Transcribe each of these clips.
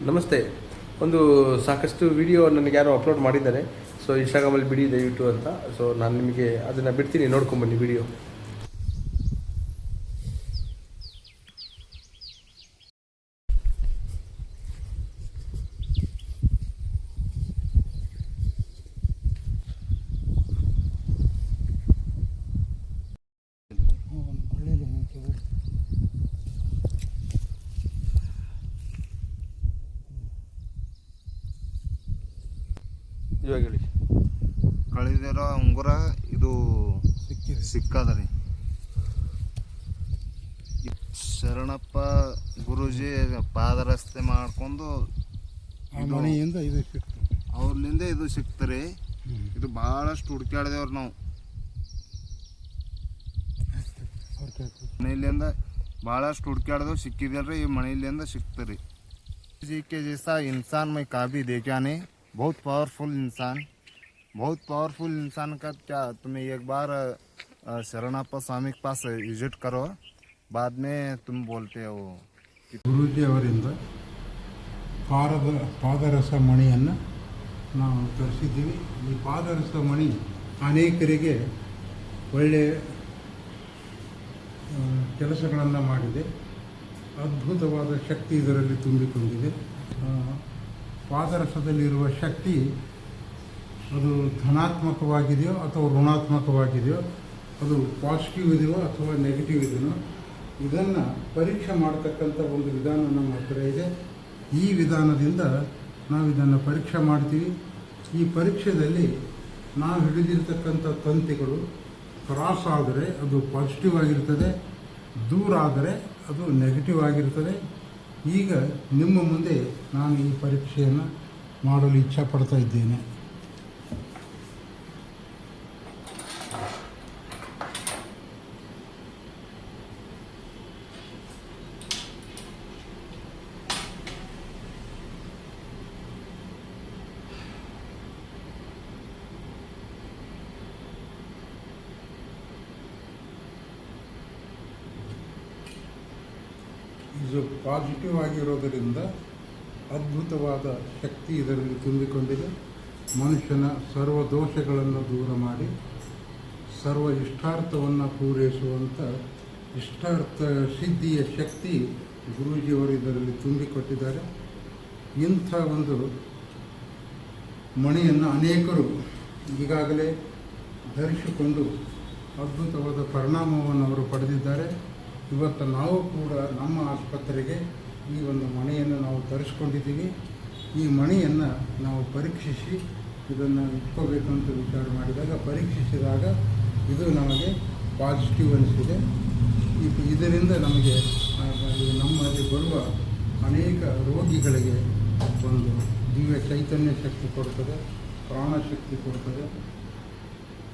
ನಮಸ್ತೆ. ಒಂದು ಸಾಕಷ್ಟು ವಿಡಿಯೋ ನನಗೆ ಯಾರೋ ಅಪ್ಲೋಡ್ ಮಾಡಿದ್ದಾರೆ. ಸೊ ಇನ್ಸ್ಟಾಗ್ರಾಮಲ್ಲಿ ಬಿಡಿ ದಯವಿಟ್ಟು ಅಂತ. ಸೊ ನಾನು ನಿಮಗೆ ಅದನ್ನು ಬಿಡ್ತೀನಿ, ನೋಡ್ಕೊಂಬನ್ನಿ ವಿಡಿಯೋ. ಇವಾಗ ಹೇಳಿ. ಕಳೆದಿರೋ ಉಂಗುರ ಇದು ಸಿಕ್ಕದ್ರಿ. ಶರಣಪ್ಪ ಗುರೂಜಿ ಪಾದರಸ್ತೆ ಮಾಡ್ಕೊಂಡು ಮನೆಯಿಂದ ಇದು ಸಿಕ್ತು, ಅವ್ರಲಿಂದ ಇದು ಸಿಕ್ತರಿ. ಇದು ಭಾಳಷ್ಟು ಹುಡುಕ್ಯಾಡ್ದೇವ್ರಿ ನಾವು. ಮನೆಯಲ್ಲಿಂದ ಭಾಳಷ್ಟು ಹುಡುಕ್ಯಾಡ್ದೇವ್, ಸಿಕ್ಕಿದ್ರಿ. ಈ ಮನೆಯಲ್ಲಿಂದ ಸಿಕ್ತರಿ. जी के जैसा इंसान मैं काफ़ी देखा नहीं. बहुत पावरफुल इंसान का क्या तुम्हें एक बार शरणप्पा स्वामी के पास विजिट करो, बाद में तुम बोलते हो. ಗುರೂಜಿ ಅವರಿಂದ ಪಾದರಸ ಮಣಿಯನ್ನು ನಾವು ತರಿಸಿದ್ದೀವಿ. ಈ ಪಾದರಸ ಮಣಿ ಅನೇಕರಿಗೆ ಒಳ್ಳೆಯ ಕೆಲಸಗಳನ್ನು ಮಾಡಿದೆ. ಅದ್ಭುತವಾದ ಶಕ್ತಿ ಇದರಲ್ಲಿ ತುಂಬಿಕೊಂಡಿದೆ. ಪಾದರಸದಲ್ಲಿರುವ ಶಕ್ತಿ ಅದು ಧನಾತ್ಮಕವಾಗಿದೆಯೋ ಅಥವಾ ಋಣಾತ್ಮಕವಾಗಿದೆಯೋ, ಅದು ಪಾಸಿಟಿವ್ ಇದೆಯೋ ಅಥವಾ ನೆಗೆಟಿವ್ ಇದೆಯೋ, ಇದನ್ನು ಪರೀಕ್ಷೆ ಮಾಡ್ತಕ್ಕಂಥ ಒಂದು ವಿಧಾನ ನಮ್ಮ ಹತ್ರ ಇದೆ. ಈ ವಿಧಾನದಿಂದ ನಾವು ಇದನ್ನು ಪರೀಕ್ಷೆ ಮಾಡ್ತೀವಿ. ಈ ಪರೀಕ್ಷೆಯಲ್ಲಿ ನಾವು ಹಿಡಿದಿರ್ತಕ್ಕಂಥ ತಂತಿಗಳು ಕ್ರಾಸ್ ಆದರೆ ಅದು ಪಾಸಿಟಿವ್ ಆಗಿರ್ತದೆ, ದೂರ ಆದರೆ ಅದು ನೆಗೆಟಿವ್ ಆಗಿರ್ತದೆ. ಈಗ ನಿಮ್ಮ ಮುಂದೆ ನಾನು ಈ ಪರೀಕ್ಷೆಯನ್ನು ಮಾಡಲು ಇಚ್ಛಪಡ್ತಾ ಇದ್ದೇನೆ. ಇದು ಪಾಸಿಟಿವ್ ಆಗಿರೋದರಿಂದ ಅದ್ಭುತವಾದ ಶಕ್ತಿ ಇದರಲ್ಲಿ ತುಂಬಿಕೊಂಡಿದೆ. ಮನುಷ್ಯನ ಸರ್ವ ದೋಷಗಳನ್ನು ದೂರ ಮಾಡಿ ಸರ್ವ ಇಷ್ಟಾರ್ಥವನ್ನು ಪೂರೈಸುವಂಥ ಇಷ್ಟಾರ್ಥ ಸಿದ್ಧಿಯ ಶಕ್ತಿ ಗುರೂಜಿಯವರು ಇದರಲ್ಲಿ ತುಂಬಿಕೊಟ್ಟಿದ್ದಾರೆ. ಇಂಥ ಒಂದು ಮಣಿಯನ್ನು ಅನೇಕರು ಈಗಾಗಲೇ ಧರಿಸಿಕೊಂಡು ಅದ್ಭುತವಾದ ಪರಿಣಾಮವನ್ನು ಅವರು ಪಡೆದಿದ್ದಾರೆ. ಇವತ್ತು ನಾವು ಕೂಡ ನಮ್ಮ ಆಸ್ಪತ್ರೆಗೆ ಈ ಒಂದು ಮಣಿಯನ್ನು ನಾವು ತರಿಸ್ಕೊಂಡಿದ್ದೀವಿ. ಈ ಮಣಿಯನ್ನು ನಾವು ಪರೀಕ್ಷಿಸಿ ಇದನ್ನು ಇಟ್ಕೋಬೇಕಂತ ವಿಚಾರ ಮಾಡಿದಾಗ ಪರೀಕ್ಷಿಸಿದಾಗ ಇದು ನಮಗೆ ಪಾಸಿಟಿವ್ ಅನಿಸಿದೆ. ಇದರಿಂದ ನಮಗೆ ನಮ್ಮಲ್ಲಿ ಬರುವ ಅನೇಕ ರೋಗಿಗಳಿಗೆ ಒಂದು ದಿವ್ಯ ಚೈತನ್ಯ ಶಕ್ತಿ ಕೊಡ್ತದೆ, ಪ್ರಾಣಶಕ್ತಿ ಕೊಡ್ತದೆ,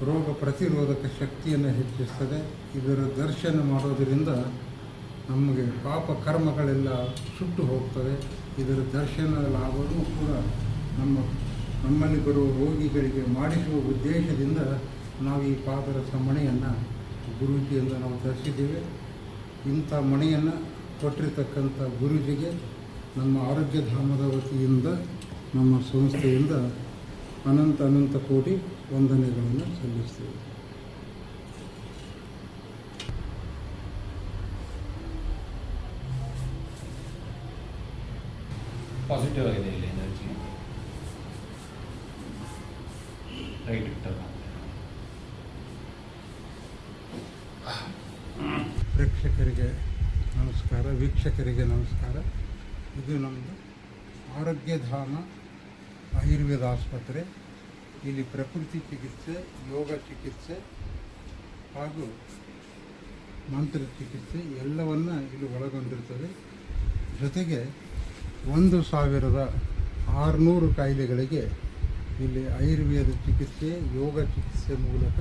ರೋಗ ಪ್ರತಿರೋಧಕ ಶಕ್ತಿಯನ್ನು ಹೆಚ್ಚಿಸ್ತದೆ. ಇದರ ದರ್ಶನ ಮಾಡೋದರಿಂದ ನಮಗೆ ಪಾಪ ಕರ್ಮಗಳೆಲ್ಲ ಸುಟ್ಟು ಹೋಗ್ತವೆ. ಇದರ ದರ್ಶನ ಲಾಭವೂ ಕೂಡ ನಮ್ಮಲ್ಲಿ ಬರುವ ರೋಗಿಗಳಿಗೆ ಮಾಡಿಸುವ ಉದ್ದೇಶದಿಂದ ನಾವು ಈ ಪಾದರಸ ಮಣಿಯನ್ನು ಗುರೂಜಿಯಿಂದ ನಾವು ಧರಿಸಿದ್ದೇವೆ. ಇಂಥ ಮಣಿಯನ್ನು ಕೊಟ್ಟಿರ್ತಕ್ಕಂಥ ಗುರೂಜಿಗೆ ನಮ್ಮ ಆರೋಗ್ಯಧಾಮದ ವತಿಯಿಂದ, ನಮ್ಮ ಸಂಸ್ಥೆಯಿಂದ ಅನಂತ ಕೋಟಿ ವಂದನೆಗಳನ್ನು ಸಲ್ಲಿಸ್ತೇವೆ. ಪಾಸಿಟಿವ್ ಆಗಿದೆ ಇಲ್ಲಿ ಎನರ್ಜಿ. ರೈಟ್ ಇಟ್ಟಲ್ಲ. ಪ್ರೇಕ್ಷಕರಿಗೆ ನಮಸ್ಕಾರ, ವೀಕ್ಷಕರಿಗೆ ನಮಸ್ಕಾರ. ಇದು ನಮ್ಮದು ಆರೋಗ್ಯಧಾಮ ಆಯುರ್ವೇದ ಆಸ್ಪತ್ರೆ. ಇಲ್ಲಿ ಪ್ರಕೃತಿ ಚಿಕಿತ್ಸೆ, ಯೋಗ ಚಿಕಿತ್ಸೆ ಹಾಗೂ ಮಂತ್ರ ಚಿಕಿತ್ಸೆ ಎಲ್ಲವನ್ನು ಇಲ್ಲಿ ಒಳಗೊಂಡಿರ್ತದೆ. ಜೊತೆಗೆ 1600 ಕಾಯಿಲೆಗಳಿಗೆ ಇಲ್ಲಿ ಆಯುರ್ವೇದ ಚಿಕಿತ್ಸೆ, ಯೋಗ ಚಿಕಿತ್ಸೆ ಮೂಲಕ,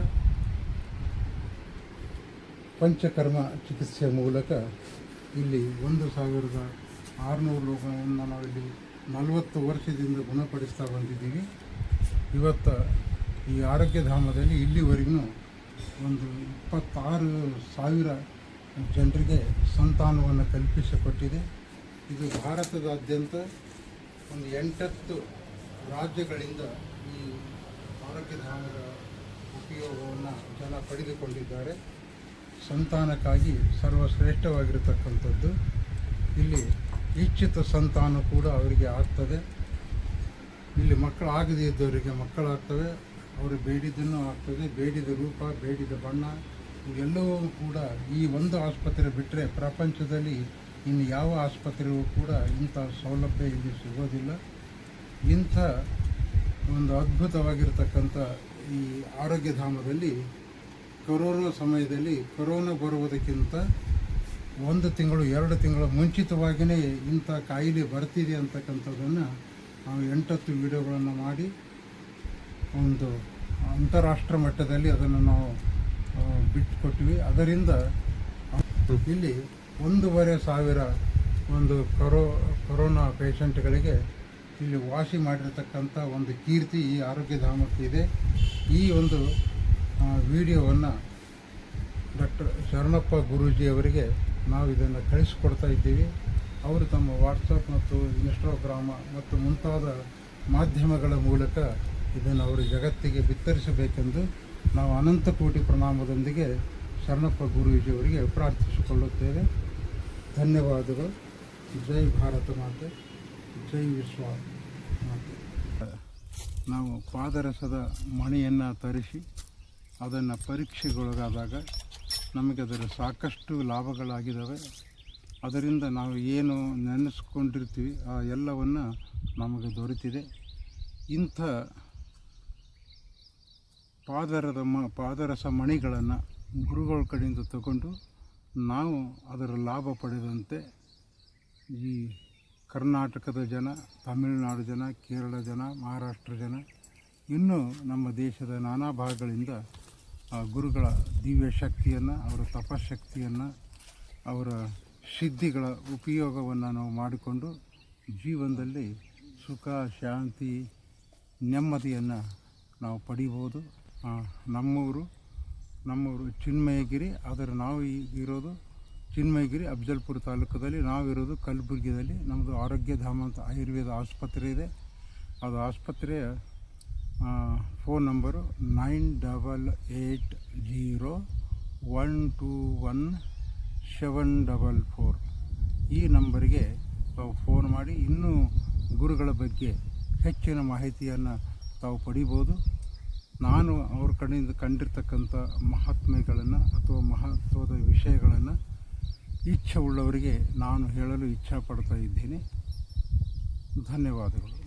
ಪಂಚಕರ್ಮ ಚಿಕಿತ್ಸೆ ಮೂಲಕ ಇಲ್ಲಿ 1600 ರೋಗವನ್ನು ನಾವಿಲ್ಲಿ 40 ವರ್ಷದಿಂದ ಗುಣಪಡಿಸ್ತಾ ಬಂದಿದ್ದೀವಿ. ಇವತ್ತು ಈ ಆರೋಗ್ಯಧಾಮದಲ್ಲಿ ಇಲ್ಲಿವರೆಗೂ ಒಂದು 26,000 ಜನರಿಗೆ ಸಂತಾನವನ್ನು ಕಲ್ಪಿಸಿಕೊಟ್ಟಿದೆ. ಇದು ಭಾರತದಾದ್ಯಂತ ಒಂದು 8 ರಾಜ್ಯಗಳಿಂದ ಈ ಆರೋಗ್ಯಧಾಮದ ಉಪಯೋಗವನ್ನು ಜನ ಪಡೆದುಕೊಂಡಿದ್ದಾರೆ. ಸಂತಾನಕ್ಕಾಗಿ ಸರ್ವಶ್ರೇಷ್ಠವಾಗಿರತಕ್ಕಂಥದ್ದು. ಇಲ್ಲಿ ಇಚ್ಛಿತ ಸಂತಾನ ಕೂಡ ಅವರಿಗೆ ಆಗ್ತದೆ. ಇಲ್ಲಿ ಮಕ್ಕಳಾಗದೇ ಇದ್ದವರಿಗೆ ಮಕ್ಕಳಾಗ್ತವೆ, ಅವರು ಬೇಡಿದ್ದನ್ನು ಆಗ್ತದೆ. ಬೇಡಿದ ರೂಪ, ಬೇಡಿದ ಬಣ್ಣ ಇವೆಲ್ಲವೂ ಕೂಡ ಈ ಒಂದು ಆಸ್ಪತ್ರೆ ಬಿಟ್ಟರೆ ಪ್ರಪಂಚದಲ್ಲಿ ಇನ್ನು ಯಾವ ಆಸ್ಪತ್ರೆಯೂ ಕೂಡ ಇಂಥ ಸೌಲಭ್ಯ ಇಲ್ಲಿ ಸಿಗೋದಿಲ್ಲ. ಇಂಥ ಒಂದು ಅದ್ಭುತವಾಗಿರ್ತಕ್ಕಂಥ ಈ ಆರೋಗ್ಯಧಾಮದಲ್ಲಿ ಕೊರೋನಾ ಸಮಯದಲ್ಲಿ ಕೊರೋನಾ ಬರುವುದಕ್ಕಿಂತ 1 ತಿಂಗಳು 2 ತಿಂಗಳ ಮುಂಚಿತವಾಗಿಯೇ ಇಂಥ ಕಾಯಿಲೆ ಬರ್ತಿದೆ ಅಂತಕ್ಕಂಥದ್ದನ್ನು ನಾವು 8 ವಿಡಿಯೋಗಳನ್ನು ಮಾಡಿ ಒಂದು ಅಂತಾರಾಷ್ಟ್ರ ಮಟ್ಟದಲ್ಲಿ ಅದನ್ನು ನಾವು ಬಿಟ್ಟುಕೊಟ್ವಿ. ಅದರಿಂದ ಇಲ್ಲಿ 1,500 ಒಂದು ಕೊರೋನಾ ಪೇಷಂಟ್ಗಳಿಗೆ ಇಲ್ಲಿ ವಾಸಿ ಮಾಡಿರ್ತಕ್ಕಂಥ ಒಂದು ಕೀರ್ತಿ ಈ ಆರೋಗ್ಯಧಾಮಕ್ಕೆ ಇದೆ. ಈ ಒಂದು ವಿಡಿಯೋವನ್ನು ಡಾಕ್ಟರ್ ಶರಣಪ್ಪ ಗುರೂಜಿಯವರಿಗೆ ನಾವು ಇದನ್ನು ಕಳಿಸಿಕೊಡ್ತಾ ಇದ್ದೀವಿ. ಅವರು ತಮ್ಮ ವಾಟ್ಸಪ್ ಮತ್ತು ಇನ್ಸ್ಟಾಗ್ರಾಮ ಮತ್ತು ಮುಂತಾದ ಮಾಧ್ಯಮಗಳ ಮೂಲಕ ಇದನ್ನು ಅವರು ಜಗತ್ತಿಗೆ ಬಿತ್ತರಿಸಬೇಕೆಂದು ನಾವು ಅನಂತ ಕೋಟಿ ಪ್ರಣಾಮದೊಂದಿಗೆ ಶರಣಪ್ಪ ಗುರೂಜಿಯವರಿಗೆ ಪ್ರಾರ್ಥಿಸಿಕೊಳ್ಳುತ್ತೇವೆ. ಧನ್ಯವಾದಗಳು. ಜೈ ಭಾರತ ಮಾತೆ, ಜೈ ವಿಶ್ವ ಮಾತೆ. ನಾವು ಪಾದರಸದ ಮಣಿಯನ್ನು ತರಿಸಿ ಅದನ್ನು ಪರೀಕ್ಷೆಗೊಳಗಾದಾಗ ನಮಗೆ ಅದರ ಸಾಕಷ್ಟು ಲಾಭಗಳಾಗಿದ್ದಾವೆ. ಅದರಿಂದ ನಾವು ಏನು ನೆನೆಸ್ಕೊಂಡಿರ್ತೀವಿ ಆ ಎಲ್ಲವನ್ನು ನಮಗೆ ದೊರೆತಿದೆ. ಇಂಥ ಪಾದರಸ ಮಣಿಗಳನ್ನು ಗುರುಗಳ ಕಡೆಯಿಂದ ತಗೊಂಡು ನಾವು ಅದರ ಲಾಭ ಪಡೆದಂತೆ ಈ ಕರ್ನಾಟಕದ ಜನ, ತಮಿಳುನಾಡು ಜನ, ಕೇರಳ ಜನ, ಮಹಾರಾಷ್ಟ್ರ ಜನ, ಇನ್ನೂ ನಮ್ಮ ದೇಶದ ನಾನಾ ಭಾಗಗಳಿಂದ ಗುರುಗಳ ದಿವ್ಯ ಶಕ್ತಿಯನ್ನು, ಅವರ ತಪಶಕ್ತಿಯನ್ನು, ಅವರ ಸಿದ್ಧಿಗಳ ಉಪಯೋಗವನ್ನು ನಾವು ಮಾಡಿಕೊಂಡು ಜೀವನದಲ್ಲಿ ಸುಖ, ಶಾಂತಿ, ನೆಮ್ಮದಿಯನ್ನು ನಾವು ಪಡಿಬೋದು. ನಮ್ಮೂರು ಚಿನ್ಮಯಗಿರಿ. ಆದರೆ ನಾವು ಇರೋದು ಚಿನ್ಮಯಗಿರಿ ಅಫ್ಜಲ್ಪುರ ತಾಲೂಕದಲ್ಲಿ. ನಾವಿರೋದು ಕಲಬುರಗಿಯಲ್ಲಿ. ನಮ್ಮದು ಆರೋಗ್ಯಧಾಮ ಅಂತ ಆಯುರ್ವೇದ ಆಸ್ಪತ್ರೆ ಇದೆ. ಅದು ಆಸ್ಪತ್ರೆಯ ಫೋನ್ ನಂಬರು 9880121744. ಈ ನಂಬರಿಗೆ ತಾವು ಫೋನ್ ಮಾಡಿ ಇನ್ನೂ ಗುರುಗಳ ಬಗ್ಗೆ ಹೆಚ್ಚಿನ ಮಾಹಿತಿಯನ್ನು ತಾವು ಪಡಿಬೋದು. ನಾನು ಅವ್ರ ಕಡೆಯಿಂದ ಕಂಡಿರ್ತಕ್ಕಂಥ ಮಹಾತ್ಮೆಗಳನ್ನು ಅಥವಾ ಮಹತ್ವದ ವಿಷಯಗಳನ್ನು ಇಚ್ಛೆ ಉಳ್ಳವರಿಗೆ ನಾನು ಹೇಳಲು ಇಚ್ಛಾಪಡ್ತಾ ಇದ್ದೇನೆ. ಧನ್ಯವಾದಗಳು.